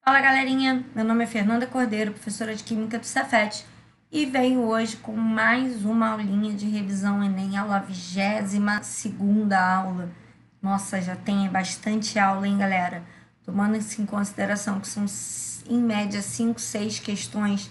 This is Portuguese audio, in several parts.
Fala galerinha, meu nome é Fernanda Cordeiro, professora de Química do Cefet e venho hoje com mais uma aulinha de revisão Enem, aula 22ª aula. Nossa, já tem bastante aula, hein galera? Tomando isso em consideração que são em média 5, 6 questões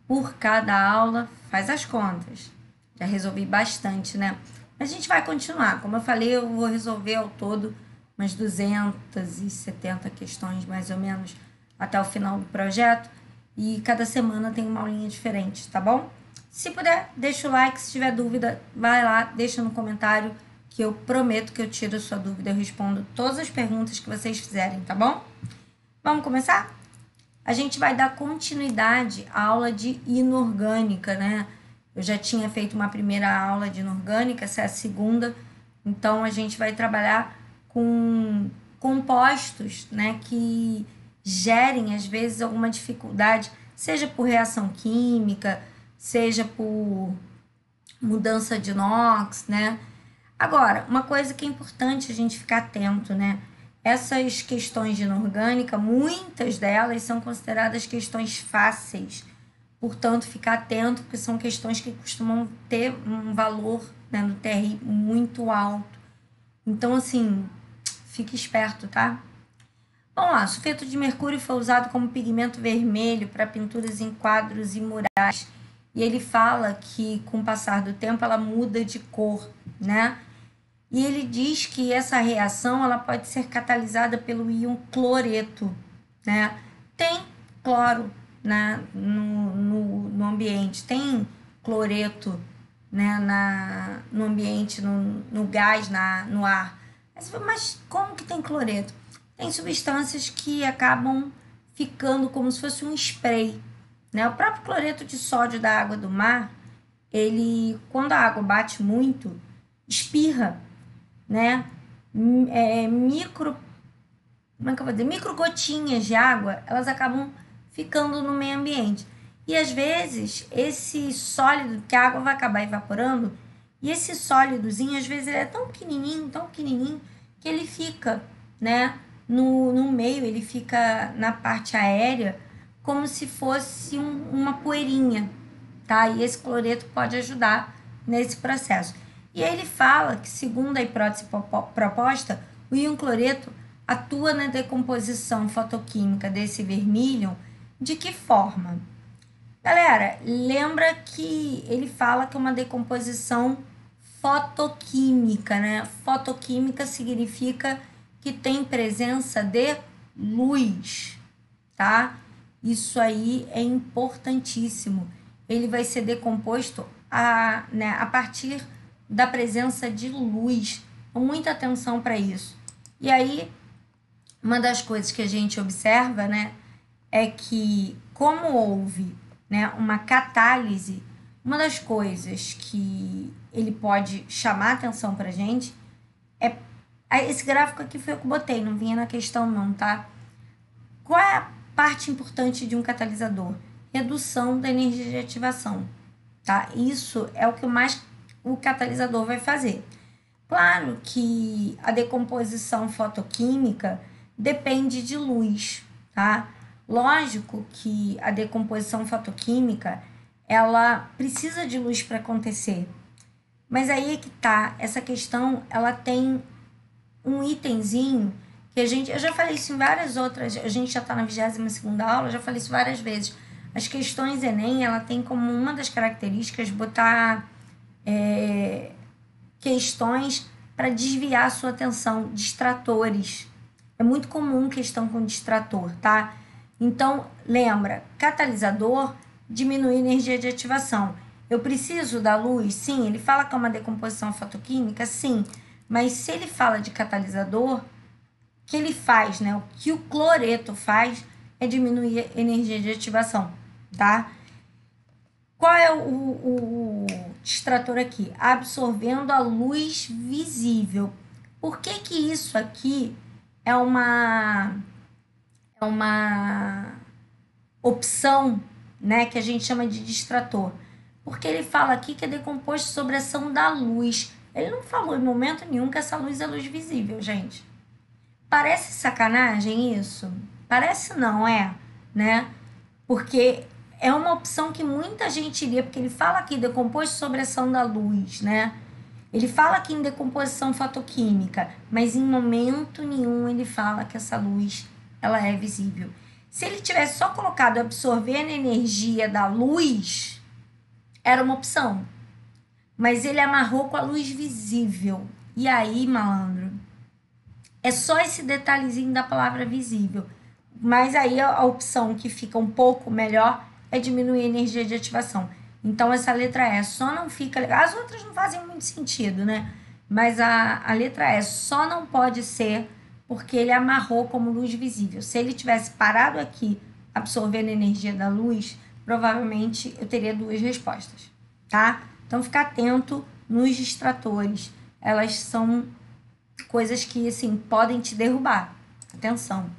por cada aula, faz as contas. Já resolvi bastante, né? Mas a gente vai continuar, como eu falei, eu vou resolver ao todo umas 270 questões mais ou menos até o final do projeto e cada semana tem uma aulinha diferente, tá bom? Se puder, deixa o like, se tiver dúvida, vai lá, deixa no comentário que eu prometo que eu tiro a sua dúvida, eu respondo todas as perguntas que vocês fizerem, tá bom? Vamos começar? A gente vai dar continuidade à aula de inorgânica, né? Eu já tinha feito uma primeira aula de inorgânica, essa é a segunda, então a gente vai trabalhar com compostos, né, que gerem, às vezes, alguma dificuldade, seja por reação química, seja por mudança de NOx, né? Agora, uma coisa que é importante a gente ficar atento, né? Essas questões de inorgânica, muitas delas são consideradas questões fáceis, portanto, ficar atento, porque são questões que costumam ter um valor, né, no TRI muito alto. Então, assim, fique esperto, tá? Vamos lá, sulfeto de mercúrio foi usado como pigmento vermelho para pinturas em quadros e murais. E ele fala que, com o passar do tempo, ela muda de cor, né? E ele diz que essa reação ela pode ser catalisada pelo íon cloreto, né? Tem cloro, né, no ambiente, tem cloreto, né, no ambiente, no gás, no ar. Mas como que tem cloreto? Tem substâncias que acabam ficando como se fosse um spray, né? O próprio cloreto de sódio da água do mar, ele, quando a água bate muito, espirra, né? Como é que eu vou dizer? Micro gotinhas de água, elas acabam ficando no meio ambiente. E às vezes, esse sólido, que a água vai acabar evaporando, e esse sólidozinho, às vezes, ele é tão pequenininho, que ele fica, né, no meio, ele fica na parte aérea, como se fosse uma poeirinha, tá? E esse cloreto pode ajudar nesse processo. E aí ele fala que, segundo a hipótese proposta, o íon cloreto atua na decomposição fotoquímica desse vermilion de que forma? Galera, lembra que ele fala que é uma decomposição fotoquímica, né? Fotoquímica significa que tem presença de luz, tá? Isso aí é importantíssimo. Ele vai ser decomposto a partir da presença de luz. Então, muita atenção para isso. E aí, uma das coisas que a gente observa, né, é que como houve, né, uma catálise, uma das coisas que ele pode chamar atenção para a gente é esse gráfico aqui foi eu que botei, não vinha na questão não, tá? Qual é a parte importante de um catalisador? Redução da energia de ativação, tá? Isso é o que mais o catalisador vai fazer. Claro que a decomposição fotoquímica depende de luz, tá? Lógico que a decomposição fotoquímica, ela precisa de luz para acontecer. Mas aí é que tá, essa questão, ela tem um itemzinho que eu já falei isso em várias outras, a gente já está na 22ª aula, eu já falei isso várias vezes. As questões Enem, ela tem como uma das características botar questões para desviar a sua atenção, distratores. É muito comum questão com distrator, tá? Então, lembra, catalisador diminui a energia de ativação. Eu preciso da luz? Sim. Ele fala que é uma decomposição fotoquímica? Sim. Mas se ele fala de catalisador, o que ele faz, né? O que o cloreto faz é diminuir a energia de ativação, tá? Qual é o distrator aqui? Absorvendo a luz visível. Por que que isso aqui é uma opção, né, que a gente chama de distrator? Porque ele fala aqui que é decomposto sob a ação da luz. Ele não falou em momento nenhum que essa luz é luz visível, gente. Parece sacanagem isso? Parece não, né? Porque é uma opção que muita gente iria, porque ele fala aqui decomposto sobre ação da luz, né? Ele fala aqui em decomposição fotoquímica, mas em momento nenhum ele fala que essa luz ela é visível. Se ele tivesse só colocado absorvendo a energia da luz, era uma opção. Mas ele amarrou com a luz visível. E aí, malandro, é só esse detalhezinho da palavra visível. Mas aí a opção que fica um pouco melhor é diminuir a energia de ativação. Então, essa letra E só não fica legal. As outras não fazem muito sentido, né? Mas a letra E só não pode ser porque ele amarrou como luz visível. Se ele tivesse parado aqui, absorvendo a energia da luz, provavelmente eu teria duas respostas, tá? Então, fica atento nos distratores. Elas são coisas que, assim, podem te derrubar. Atenção.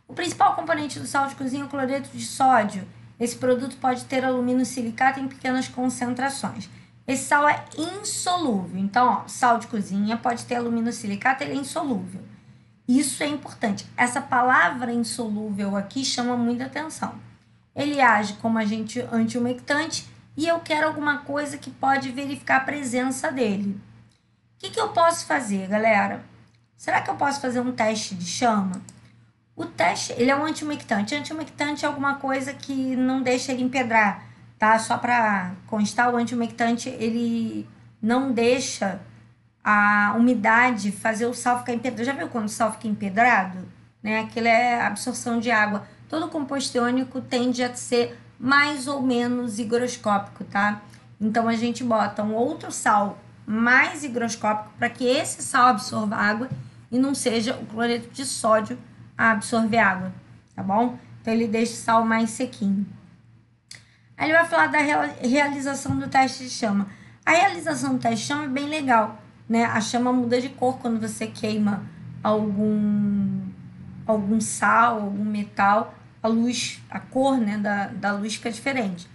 O principal componente do sal de cozinha é o cloreto de sódio. Esse produto pode ter alumínio silicato em pequenas concentrações. Esse sal é insolúvel. Então, ó, sal de cozinha pode ter alumínio silicato, ele é insolúvel. Isso é importante. Essa palavra insolúvel aqui chama muita atenção. Ele age como agente antiumectante e eu quero alguma coisa que pode verificar a presença dele. O que eu posso fazer, galera? Será que eu posso fazer um teste de chama? O teste, ele é um antiumectante. Antiumectante é alguma coisa que não deixa ele empedrar, tá? Só para constar, o antiumectante, ele não deixa a umidade fazer o sal ficar empedrado. Já viu quando o sal fica empedrado? Né? Aquilo é absorção de água. Todo composto iônico tende a ser mais ou menos higroscópico, tá? Então, a gente bota um outro sal mais higroscópico para que esse sal absorva água e não seja o cloreto de sódio a absorver água, tá bom? Então, ele deixa o sal mais sequinho. Aí ele vai falar da realização do teste de chama. A realização do teste de chama é bem legal, né? A chama muda de cor quando você queima algum sal, algum metal. A luz, a cor, né, da luz fica diferente.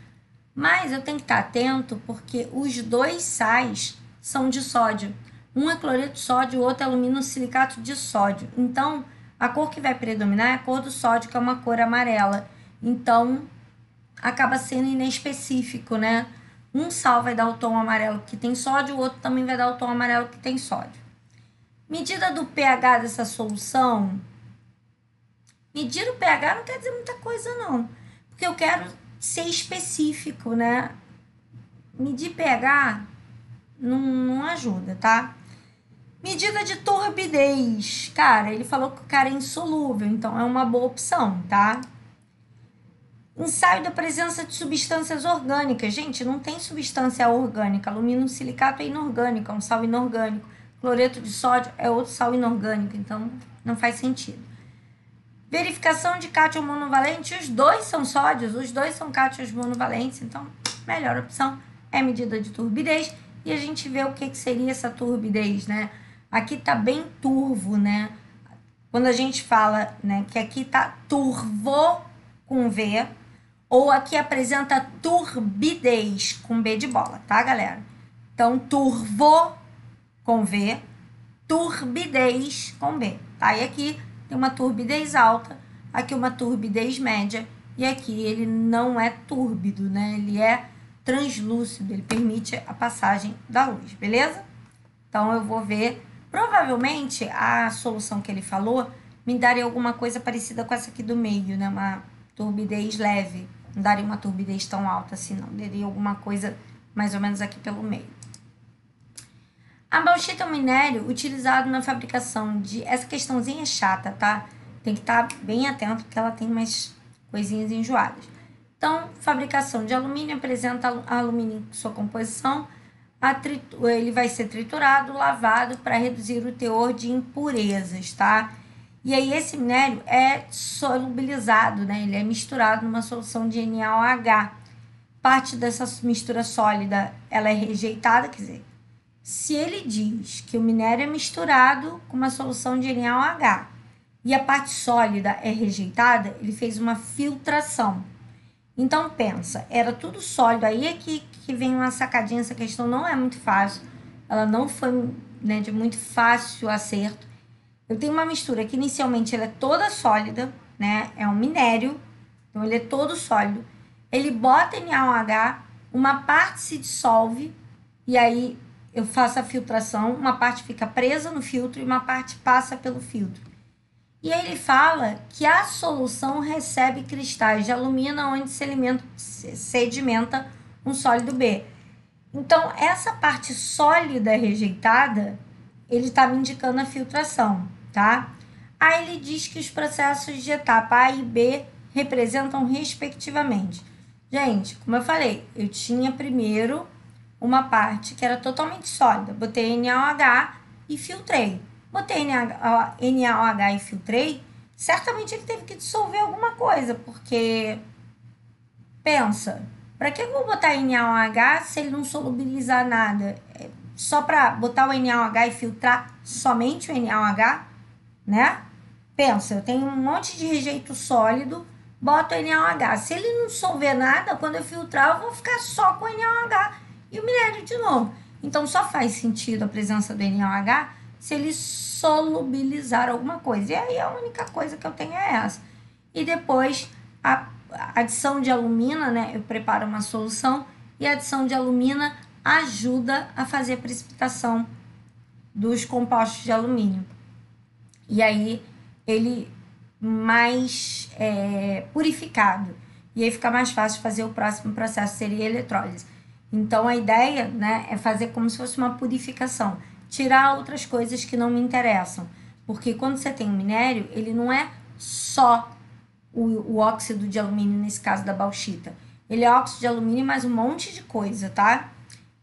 Mas eu tenho que estar atento porque os dois sais são de sódio. Um é cloreto de sódio, o outro é alumínio silicato de sódio. Então, a cor que vai predominar é a cor do sódio, que é uma cor amarela. Então, acaba sendo inespecífico, né? Um sal vai dar o tom amarelo que tem sódio, o outro também vai dar o tom amarelo que tem sódio. Medida do pH dessa solução. Medir o pH não quer dizer muita coisa, não. Porque eu quero ser específico, né? Medir pH não ajuda, tá? Medida de turbidez. Cara, ele falou que o cara é insolúvel, então é uma boa opção, tá? Ensaio da presença de substâncias orgânicas. Gente, não tem substância orgânica. Alumínio silicato é inorgânico, é um sal inorgânico. Cloreto de sódio é outro sal inorgânico, então não faz sentido. Verificação de cátion monovalente. Os dois são sódios, os dois são cátions monovalentes, então melhor opção é a medida de turbidez. E a gente vê o que seria essa turbidez, né? Aqui tá bem turvo, né? Quando a gente fala, né, que aqui tá turvo com V, ou aqui apresenta turbidez com B de bola, tá, galera? Então, turvo com V, turbidez com B, tá? E aqui tem uma turbidez alta, aqui uma turbidez média, e aqui ele não é túrbido, né? Ele é translúcido, ele permite a passagem da luz, beleza? Então, eu vou ver. Provavelmente, a solução que ele falou me daria alguma coisa parecida com essa aqui do meio, né? Uma turbidez leve. Não daria uma turbidez tão alta assim, não. Daria alguma coisa mais ou menos aqui pelo meio. A bauxita é um minério utilizado na fabricação de... Essa questãozinha é chata, tá? Tem que estar bem atento, porque ela tem umas coisinhas enjoadas. Então, fabricação de alumínio apresenta alumínio em sua composição. Ele vai ser triturado, lavado para reduzir o teor de impurezas, tá? E aí esse minério é solubilizado, né? Ele é misturado numa solução de NaOH. Parte dessa mistura sólida, ela é rejeitada, quer dizer, se ele diz que o minério é misturado com uma solução de NaOH e a parte sólida é rejeitada, ele fez uma filtração. Então, pensa, era tudo sólido. Aí é que vem uma sacadinha, essa questão não é muito fácil. Ela não foi, né, de muito fácil acerto. Eu tenho uma mistura que inicialmente ela é toda sólida, né? É um minério, então ele é todo sólido. Ele bota NaOH, uma parte se dissolve, e aí eu faço a filtração, uma parte fica presa no filtro e uma parte passa pelo filtro. E aí ele fala que a solução recebe cristais de alumina onde sedimenta um sólido B. Então, essa parte sólida rejeitada, ele está me indicando a filtração, tá? Aí ele diz que os processos de etapa A e B representam respectivamente. Gente, como eu falei, eu tinha primeiro uma parte que era totalmente sólida. Botei NaOH e filtrei. Botei NaOH e filtrei, certamente ele teve que dissolver alguma coisa, porque, pensa, para que eu vou botar NaOH se ele não solubilizar nada? É só para botar o NaOH e filtrar somente o NaOH, né? Pensa, eu tenho um monte de rejeito sólido, boto o NaOH. Se ele não dissolver nada, quando eu filtrar, eu vou ficar só com o NaOH e o minério de novo. Então, só faz sentido a presença do NaOH se ele solubilizar alguma coisa. E aí, a única coisa que eu tenho é essa. E depois, a adição de alumina, né? Eu preparo uma solução e a adição de alumina ajuda a fazer a precipitação dos compostos de alumínio. E aí, ele mais purificado. E aí fica mais fácil fazer o próximo processo, seria a eletrólise. Então, a ideia, né, é fazer como se fosse uma purificação. Tirar outras coisas que não me interessam. Porque quando você tem um minério, ele não é só o óxido de alumínio, nesse caso da bauxita. Ele é óxido de alumínio mais um monte de coisa, tá?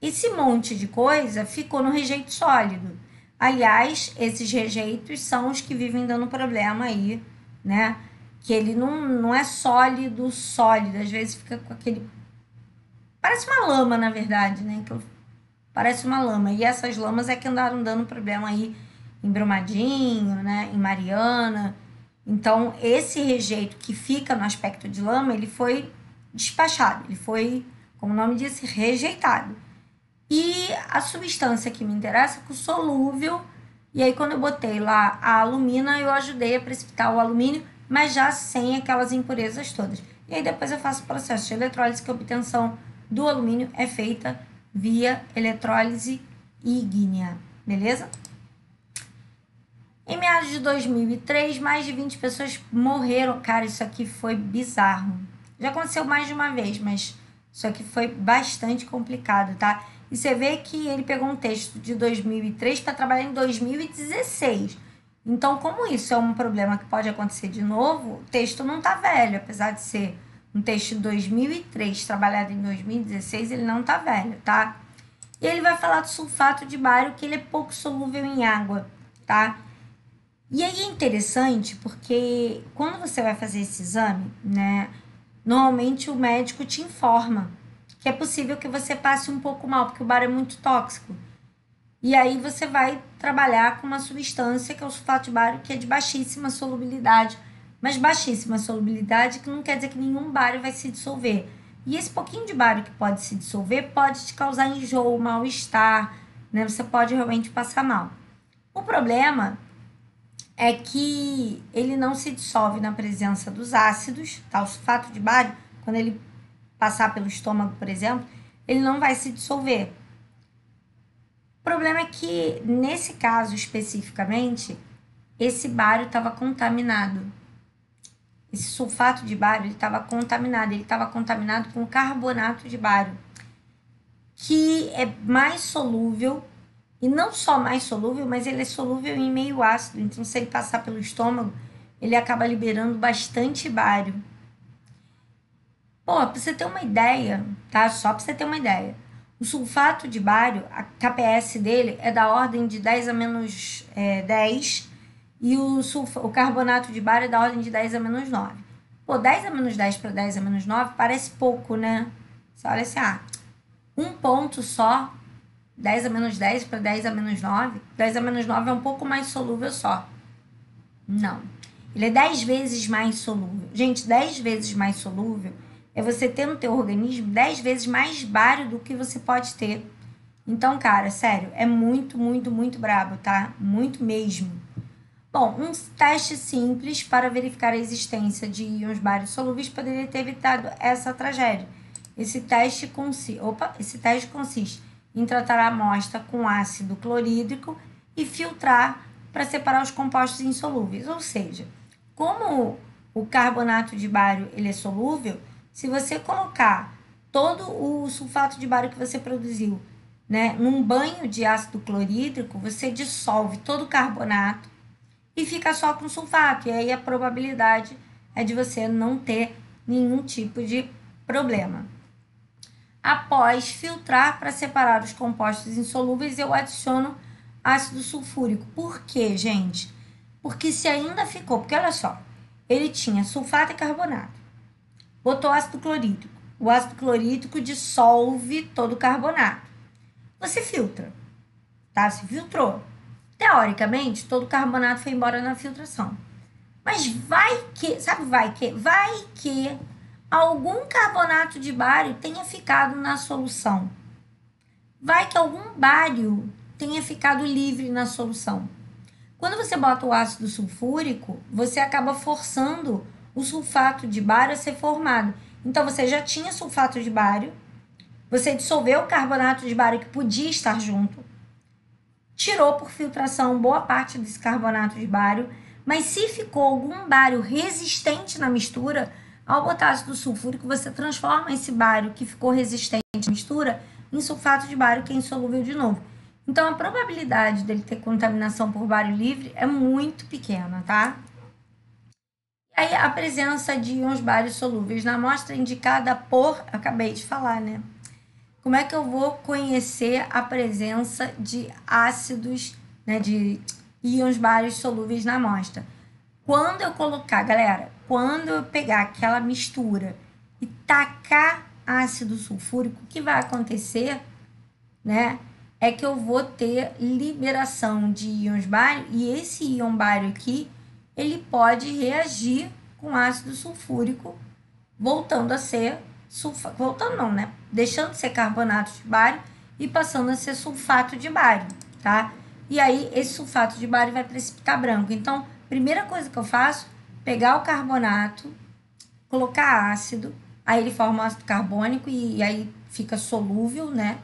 Esse monte de coisa ficou no rejeito sólido. Aliás, esses rejeitos são os que vivem dando problema aí, né? Que ele não é sólido, às vezes fica com aquele... Parece uma lama, na verdade, né? Parece uma lama. E essas lamas é que andaram dando problema aí em Brumadinho, né? Em Mariana. Então, esse rejeito que fica no aspecto de lama, ele foi despachado. Ele foi, como o nome diz, rejeitado. E a substância que me interessa é o solúvel. E aí, quando eu botei lá a alumina, eu ajudei a precipitar o alumínio, mas já sem aquelas impurezas todas. E aí, depois eu faço o processo de eletrólise, que a obtenção do alumínio é feita via eletrólise ígnea, beleza? Em meados de 2003, mais de 20 pessoas morreram. Cara, isso aqui foi bizarro. Já aconteceu mais de uma vez, mas isso aqui foi bastante complicado, tá? E você vê que ele pegou um texto de 2003 para trabalhar em 2016. Então, como isso é um problema que pode acontecer de novo, o texto não tá velho. Apesar de ser um texto de 2003, trabalhado em 2016, ele não tá velho, tá? E ele vai falar do sulfato de bário, que ele é pouco solúvel em água, tá? E aí é interessante porque quando você vai fazer esse exame, né, normalmente o médico te informa que é possível que você passe um pouco mal, porque o bário é muito tóxico. E aí você vai trabalhar com uma substância que é o sulfato de bário, que é de baixíssima solubilidade. Mas baixíssima solubilidade que não quer dizer que nenhum bário vai se dissolver. E esse pouquinho de bário que pode se dissolver pode te causar enjoo, mal-estar, né? Você pode realmente passar mal. O problema é que ele não se dissolve na presença dos ácidos, tá? O sulfato de bário, quando ele passar pelo estômago, por exemplo, ele não vai se dissolver. O problema é que, nesse caso especificamente, esse bário estava contaminado. Esse sulfato de bário estava contaminado. Ele estava contaminado com carbonato de bário, que é mais solúvel, e não só mais solúvel, mas ele é solúvel em meio ácido. Então, se ele passar pelo estômago, ele acaba liberando bastante bário. Pô, pra você ter uma ideia, tá? Só pra você ter uma ideia. O sulfato de bário, a KPS dele é da ordem de 10 a menos 10, e o carbonato de bário é da ordem de 10 a menos 9. Pô, 10 a menos 10 para 10 a menos 9 parece pouco, né? Você olha assim, um ponto só, 10 a menos 10 para 10 a menos 9. 10 a menos 9 é um pouco mais solúvel só. Não. Ele é 10 vezes mais solúvel. Gente, 10 vezes mais solúvel é você ter no teu organismo 10 vezes mais bário do que você pode ter. Então, cara, sério, é muito, muito, muito brabo, tá? Muito mesmo. Bom, um teste simples para verificar a existência de íons bários solúveis poderia ter evitado essa tragédia. Esse teste consiste em tratar a amostra com ácido clorídrico e filtrar para separar os compostos insolúveis. Ou seja, como o carbonato de bário ele é solúvel, se você colocar todo o sulfato de bário que você produziu, né, num banho de ácido clorídrico, você dissolve todo o carbonato e fica só com sulfato. E aí a probabilidade é de você não ter nenhum tipo de problema. Após filtrar para separar os compostos insolúveis, eu adiciono ácido sulfúrico. Por quê, gente? Porque se ainda ficou, porque olha só, ele tinha sulfato e carbonato, botou ácido clorídrico. O ácido clorídrico dissolve todo o carbonato. Você filtra, tá? Se filtrou. Teoricamente, todo o carbonato foi embora na filtração. Mas vai que algum carbonato de bário tenha ficado na solução. Vai que algum bário tenha ficado livre na solução. Quando você bota o ácido sulfúrico, você acaba forçando o sulfato de bário a ser formado. Então, você já tinha sulfato de bário, você dissolveu o carbonato de bário que podia estar junto, tirou por filtração boa parte desse carbonato de bário, mas se ficou algum bário resistente na mistura, ao botar ácido sulfúrico, você transforma esse bário que ficou resistente à mistura em sulfato de bário, que é insolúvel de novo. Então, a probabilidade dele ter contaminação por bário livre é muito pequena, tá? E aí, a presença de íons bários solúveis na amostra indicada por... Acabei de falar, né? Como é que eu vou conhecer a presença de ácidos, né, de íons bários solúveis na amostra? Quando eu colocar, galera, quando eu pegar aquela mistura e tacar ácido sulfúrico, o que vai acontecer, né, é que eu vou ter liberação de íons bário e esse íon bário aqui, ele pode reagir com ácido sulfúrico, voltando a ser voltando não, né? Deixando de ser carbonato de bário e passando a ser sulfato de bário, tá? E aí, esse sulfato de bário vai precipitar branco. Então, primeira coisa que eu faço, pegar o carbonato, colocar ácido, aí ele forma um ácido carbônico e aí fica solúvel, né?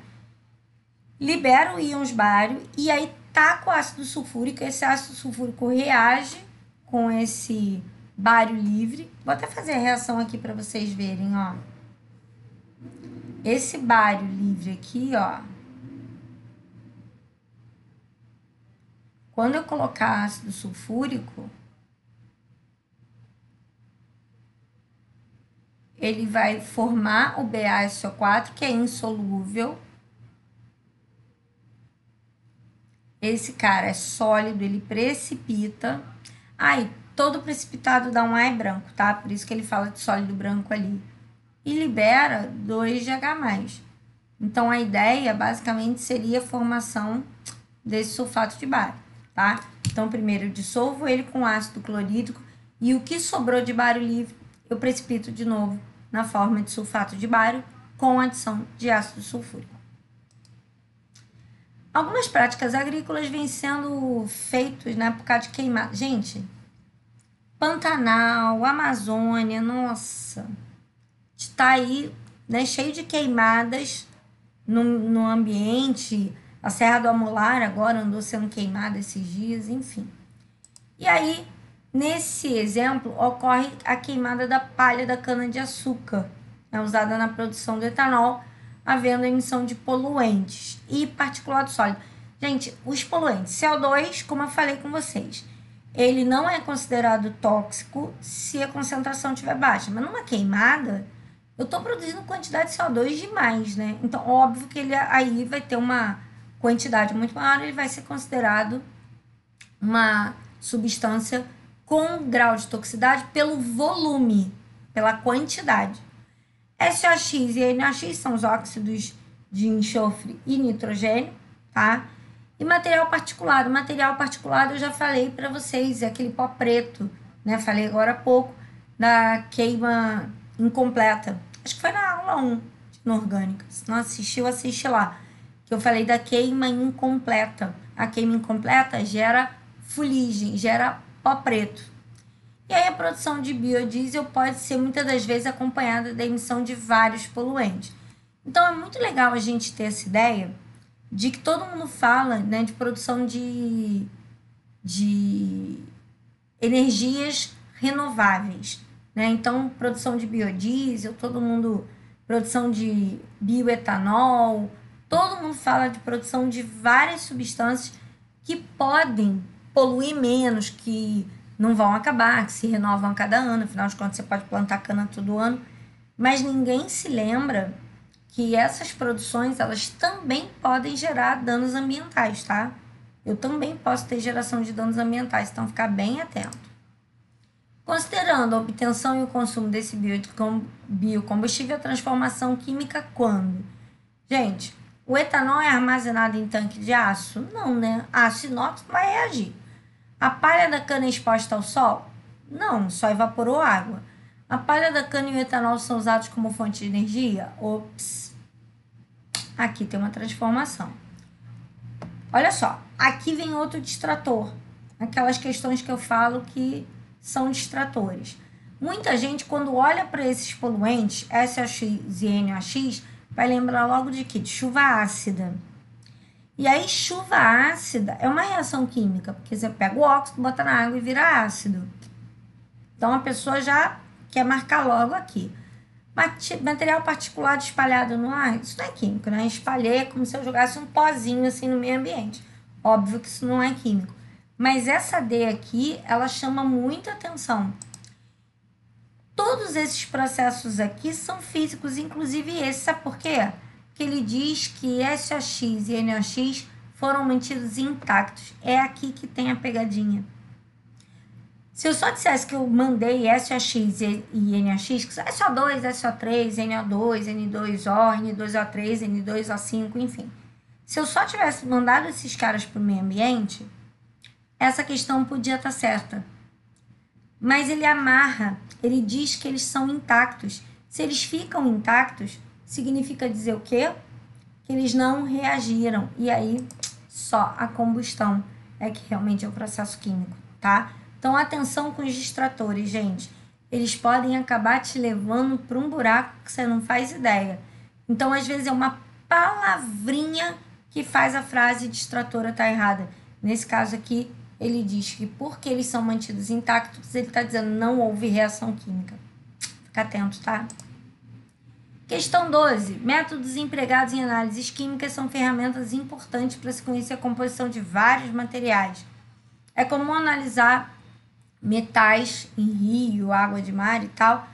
Libero íons bário e aí taco o ácido sulfúrico, esse ácido sulfúrico reage com esse bário livre. Vou até fazer a reação aqui para vocês verem, ó. Esse bário livre aqui, ó, quando eu colocar ácido sulfúrico, ele vai formar o BaSO4, que é insolúvel. Esse cara é sólido, ele precipita. Aí, todo precipitado dá um A branco, tá? Por isso que ele fala de sólido branco ali. E libera 2GH+. Então, a ideia, basicamente, seria a formação desse sulfato de bário, tá? Então, primeiro eu dissolvo ele com ácido clorídrico e o que sobrou de bário livre, eu precipito de novo na forma de sulfato de bário com adição de ácido sulfúrico. Algumas práticas agrícolas vêm sendo feitas na época de queimada. Gente, Pantanal, Amazônia, nossa, está aí, né, cheio de queimadas no ambiente. A Serra do Amolar agora andou sendo queimada esses dias, enfim. E aí, nesse exemplo, ocorre a queimada da palha da cana-de-açúcar, né, usada na produção do etanol, havendo emissão de poluentes e particulado sólido. Gente, os poluentes, CO2, como eu falei com vocês, ele não é considerado tóxico se a concentração estiver baixa, mas numa queimada, eu estou produzindo quantidade de CO2 demais, né? Então, óbvio que ele aí vai ter uma quantidade muito maior, ele vai ser considerado uma substância com grau de toxicidade pelo volume, pela quantidade. SOx e NOx são os óxidos de enxofre e nitrogênio, tá? E material particulado. Material particulado eu já falei para vocês, é aquele pó preto, né? Falei agora há pouco da queima incompleta. Acho que foi na aula 1 de inorgânica. Se não assistiu, assiste lá. Que eu falei da queima incompleta. A queima incompleta gera fuligem, gera pó preto. E aí a produção de biodiesel pode ser muitas das vezes acompanhada da emissão de vários poluentes. Então é muito legal a gente ter essa ideia de que todo mundo fala, né, de produção de energias renováveis, né? Então, produção de biodiesel, todo mundo, produção de bioetanol, todo mundo fala de produção de várias substâncias que podem poluir menos, que não vão acabar, que se renovam a cada ano, afinal de contas você pode plantar cana todo ano, mas ninguém se lembra que essas produções, elas também podem gerar danos ambientais, tá? Eu também posso ter geração de danos ambientais, então ficar bem atento. Considerando a obtenção e o consumo desse biocombustível, a transformação química quando? Gente, o etanol é armazenado em tanque de aço? Não, né? Aço inox vai reagir. A palha da cana é exposta ao sol? Não, só evaporou água. A palha da cana e o etanol são usados como fonte de energia? Ops! Aqui tem uma transformação. Olha só, aqui vem outro distrator. Aquelas questões que eu falo que são distratores. Muita gente, quando olha para esses poluentes, SOx e NOx, vai lembrar logo de quê? De chuva ácida. E aí, chuva ácida é uma reação química, porque você pega o óxido, bota na água e vira ácido. Então, a pessoa já quer marcar logo aqui. Material particulado espalhado no ar, isso não é químico, né? Espalhei é como se eu jogasse um pozinho assim no meio ambiente. Óbvio que isso não é químico. Mas essa D aqui, ela chama muita atenção. Todos esses processos aqui são físicos, inclusive esse. Sabe por quê? Porque ele diz que SOx e NOx foram mantidos intactos. É aqui que tem a pegadinha. Se eu só dissesse que eu mandei SOx e NOx, que são SO2, SO3, NO2, N2O, N2O3, N2O5, enfim. Se eu só tivesse mandado esses caras para o meio ambiente, essa questão podia estar certa. Mas ele amarra, ele diz que eles são intactos. Se eles ficam intactos, significa dizer o quê? Que eles não reagiram. E aí, só a combustão é que realmente é o processo químico, tá? Então, atenção com os distratores, gente. Eles podem acabar te levando para um buraco que você não faz ideia. Então, às vezes, é uma palavrinha que faz a frase distratora estar errada. Nesse caso aqui, ele diz que porque eles são mantidos intactos, ele está dizendo não houve reação química. Fica atento, tá? Questão 12. Métodos empregados em análises químicas são ferramentas importantes para se conhecer a composição de vários materiais. É comum analisar metais em rio, água de mar e tal,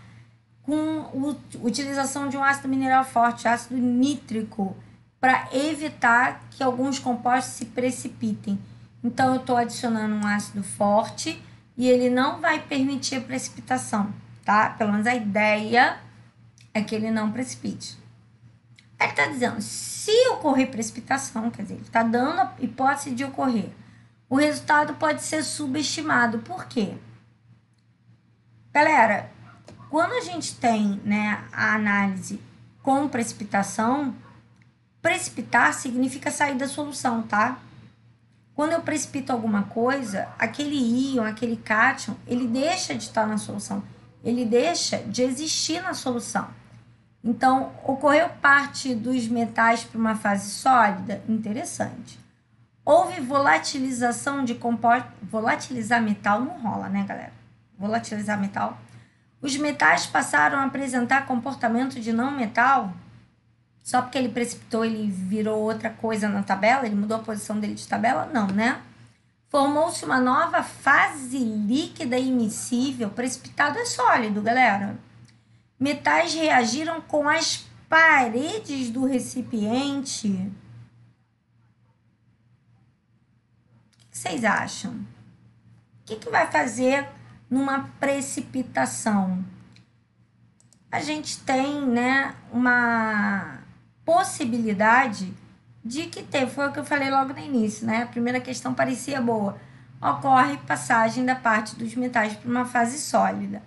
com utilização de um ácido mineral forte, ácido nítrico, para evitar que alguns compostos se precipitem. Então, eu estou adicionando um ácido forte e ele não vai permitir a precipitação, tá? Pelo menos a ideia é que ele não precipite. Ele está dizendo, se ocorrer precipitação, quer dizer, ele está dando a hipótese de ocorrer. O resultado pode ser subestimado. Por quê? Galera, quando a gente tem, né, a análise com precipitação, precipitar significa sair da solução, tá? Quando eu precipito alguma coisa, aquele íon, aquele cátion, ele deixa de estar na solução. Ele deixa de existir na solução. Então, ocorreu parte dos metais para uma fase sólida? Interessante. Houve volatilização de compostos. Volatilizar metal não rola, né, galera? Volatilizar metal. Os metais passaram a apresentar comportamento de não metal? Só porque ele precipitou, ele virou outra coisa na tabela? Ele mudou a posição dele de tabela? Não, né? Formou-se uma nova fase líquida e immiscível. Precipitado é sólido, galera. Metais reagiram com as paredes do recipiente. O que vocês acham? O que vai fazer numa precipitação? A gente tem, né, uma possibilidade de que foi o que eu falei logo no início, né? A primeira questão parecia boa. Ocorre passagem da parte dos metais para uma fase sólida.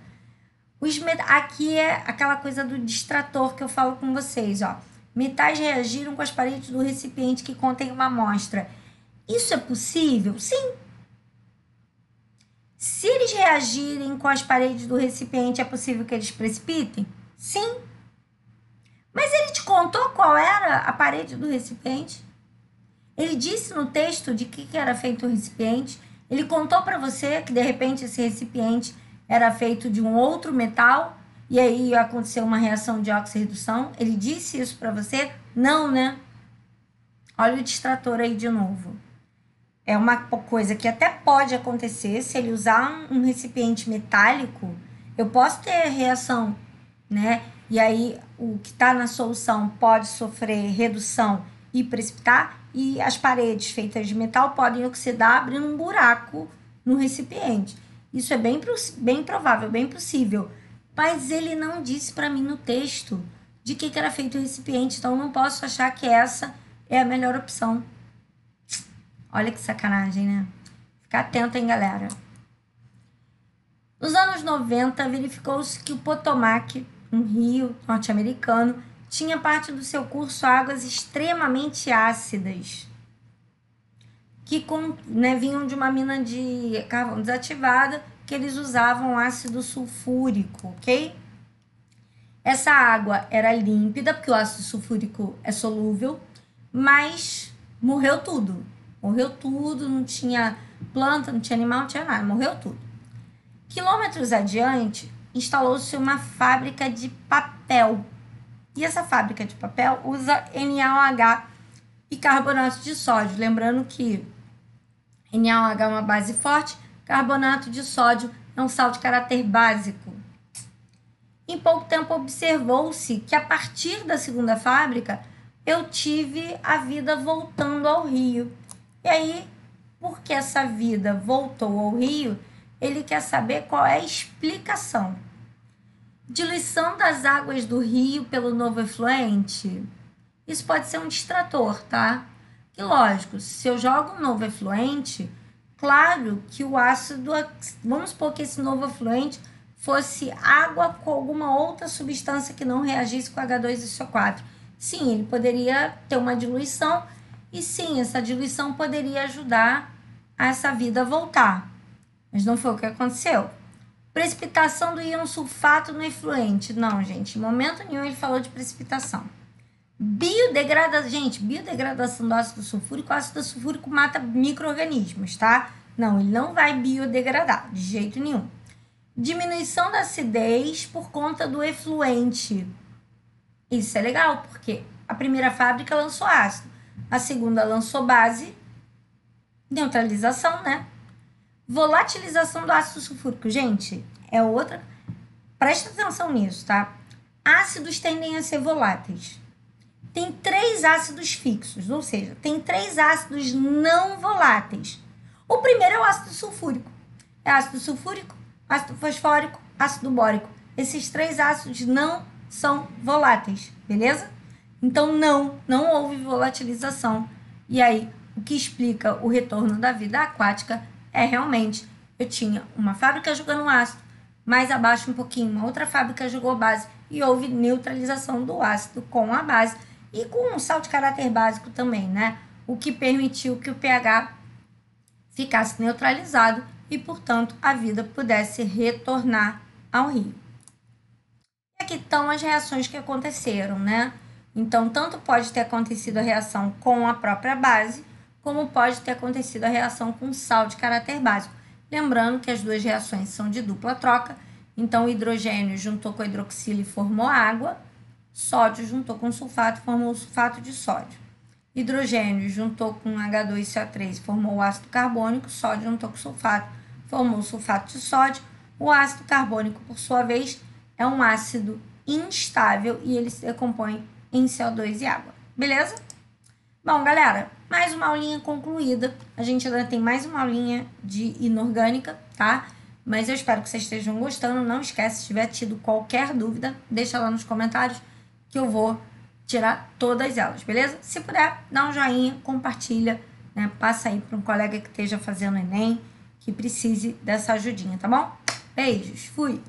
Aqui é aquela coisa do distrator que eu falo com vocês, ó. Metais reagiram com as paredes do recipiente que contém uma amostra. Isso é possível? Sim. Se eles reagirem com as paredes do recipiente, é possível que eles precipitem? Sim. Mas ele te contou qual era a parede do recipiente? Ele disse no texto de que era feito o recipiente? Ele contou para você que, de repente, esse recipiente era feito de um outro metal e aí aconteceu uma reação de oxirredução? Ele disse isso para você? Não, né? Olha o distrator aí de novo. É uma coisa que até pode acontecer se ele usar um recipiente metálico. Eu posso ter reação, né? E aí o que está na solução pode sofrer redução e precipitar, e as paredes feitas de metal podem oxidar, abrindo um buraco no recipiente. Isso é bem provável, bem possível. Mas ele não disse para mim no texto de que era feito o recipiente, então não posso achar que essa é a melhor opção. Olha que sacanagem, né? Fica atento, hein, galera? Nos anos 90, verificou-se que o Potomac, um rio norte-americano, tinha parte do seu curso águas extremamente ácidas, que vinham de uma mina de carvão desativada, que eles usavam ácido sulfúrico, ok? Essa água era límpida, porque o ácido sulfúrico é solúvel, mas morreu tudo. Morreu tudo, não tinha planta, não tinha animal, não tinha nada, morreu tudo. Quilômetros adiante, instalou-se uma fábrica de papel. E essa fábrica de papel usa NaOH e carbonato de sódio. Lembrando que NaOH é uma base forte, carbonato de sódio é um sal de caráter básico. Em pouco tempo observou-se que a partir da segunda fábrica eu tive a vida voltando ao rio. E aí, porque essa vida voltou ao rio, ele quer saber qual é a explicação. Diluição das águas do rio pelo novo efluente? Isso pode ser um distrator, tá? E lógico, se eu jogo um novo efluente, claro que o ácido, vamos supor que esse novo efluente fosse água com alguma outra substância que não reagisse com H2SO4. Sim, ele poderia ter uma diluição e sim, essa diluição poderia ajudar a essa vida a voltar. Mas não foi o que aconteceu. Precipitação do íon sulfato no efluente. Não, gente, em momento nenhum ele falou de precipitação. Biodegradação do ácido sulfúrico. O ácido sulfúrico mata micro-organismos, tá? Não, ele não vai biodegradar, de jeito nenhum. Diminuição da acidez por conta do efluente. Isso é legal, porque a primeira fábrica lançou ácido, a segunda lançou base, neutralização, né? Volatilização do ácido sulfúrico. Gente, é outra. Presta atenção nisso, tá? Ácidos tendem a ser voláteis. Tem 3 ácidos fixos, ou seja, tem 3 ácidos não voláteis. O primeiro é o ácido sulfúrico. É ácido sulfúrico, ácido fosfórico, ácido bórico. Esses 3 ácidos não são voláteis, beleza? Então, não houve volatilização. E aí, o que explica o retorno da vida aquática é realmente, eu tinha uma fábrica jogando ácido, mais abaixo um pouquinho, uma outra fábrica jogou base e houve neutralização do ácido com a base e com um sal de caráter básico também, né? O que permitiu que o pH ficasse neutralizado e, portanto, a vida pudesse retornar ao rio. E aqui estão as reações que aconteceram, né? Então, tanto pode ter acontecido a reação com a própria base, como pode ter acontecido a reação com sal de caráter básico. Lembrando que as duas reações são de dupla troca, então o hidrogênio juntou com a hidroxila e formou água, sódio juntou com sulfato e formou o sulfato de sódio. Hidrogênio juntou com H2CO3 e formou o ácido carbônico, sódio juntou com sulfato, formou o sulfato de sódio. O ácido carbônico, por sua vez, é um ácido instável e ele se decompõe em CO2 e água. Beleza? Bom, galera, mais uma aulinha concluída. A gente ainda tem mais uma aulinha de inorgânica, tá? Mas eu espero que vocês estejam gostando. Não esquece, se tiver tido qualquer dúvida, deixa lá nos comentários que eu vou tirar todas elas, beleza? Se puder, dá um joinha, compartilha, né? Passa aí para um colega que esteja fazendo Enem, que precise dessa ajudinha, tá bom? Beijos, fui!